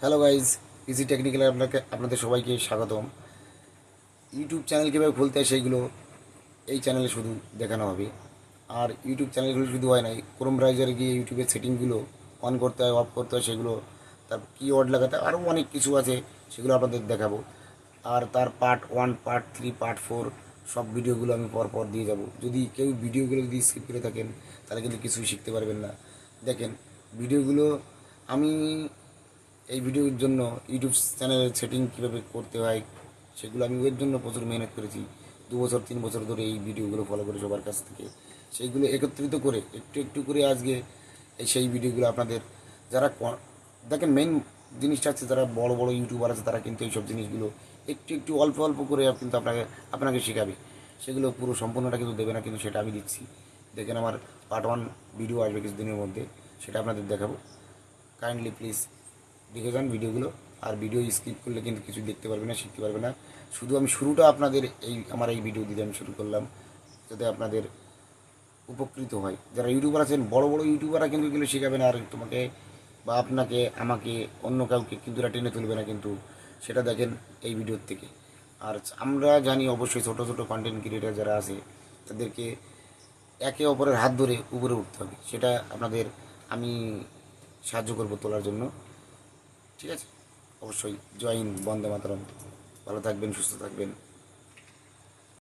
Hello guys, easy টেকনিক্যালে আপনাদের সবাইকে স্বাগতম। ইউটিউব চ্যানেল কীভাবে খুলতে হয় সেইগুলো এই চ্যানেলে শুধু দেখানো হবে। আর ইউটিউব চ্যানেলগুলো শুধু হয় নাই, ক্রোম ব্রাউজারে গিয়ে ইউটিউবের সেটিংগুলো অন করতে হয়, অফ করতে হয়, সেগুলো তার কিওয়ার্ড লাগাতে হয়, আরও অনেক কিছু আছে, সেগুলো আপনাদের দেখাবো। আর তার পার্ট 1, পার্ট 3, পার্ট 4 সব ভিডিওগুলো আমি পরপর দিয়ে যাব। যদি কেউ ভিডিওগুলো যদি স্কিপ করে থাকেন তাহলে কিন্তু কিছুই শিখতে পারবেন না। দেখেন ভিডিওগুলো, আমি এই ভিডিওর জন্য ইউটিউব চ্যানেলের সেটিং কীভাবে করতে হয় সেগুলো আমি ওর জন্য প্রচুর মেহনত করেছি। 2 বছর 3 বছর ধরে এই ভিডিওগুলো ফলো করে সবার কাছ থেকে সেইগুলো একত্রিত করে একটু একটু করে আজকে সেই ভিডিওগুলো আপনাদের যারা দেখেন মেন জিনিসটা হচ্ছে যারা বড় বড় ইউটিউবার আছে তারা কিন্তু এইসব জিনিসগুলো একটু একটু অল্প অল্প করে কিন্তু আপনাকে আপনাকে শেখাবে। সেগুলো পুরো সম্পূর্ণটা কিন্তু দেবে না, কিন্তু সেটা আমি দিচ্ছি। দেখেন আমার পার্ট 1 ভিডিও আসবে কিছুদিনের মধ্যে, সেটা আপনাদের দেখাবো। কাইন্ডলি প্লিজ দেখে যান ভিডিওগুলো। আর ভিডিও স্কিপ করলে কিন্তু কিছু দেখতে পারবে না, শিখতে পারবে না। শুধু আমি শুরুটা আপনাদের আমার এই ভিডিও দিয়ে আমি শুরু করলাম, যাতে আপনাদের উপকৃত হয়। যারা ইউটিউবার আছেন, বড় বড় ইউটিউবাররা কিন্তু এগুলো শেখাবে না আর তোমাকে বা আপনাকে আমাকে অন্য কাউকে কিন্তু এরা টেনে তুলবে না, কিন্তু সেটা দেখেন এই ভিডিওর থেকে। আর আমরা জানি অবশ্যই ছোটো ছোটো কন্টেন্ট ক্রিয়েটার যারা আছে তাদেরকে একে অপরের হাত ধরে উপরে উঠতে হবে, সেটা আপনাদের আমি সাহায্য করবো তোলার জন্য। ঠিক আছে, অবশ্যই। জয় হিন্দ, বন্দে মাতরম। ভালো থাকবেন, সুস্থ থাকবেন।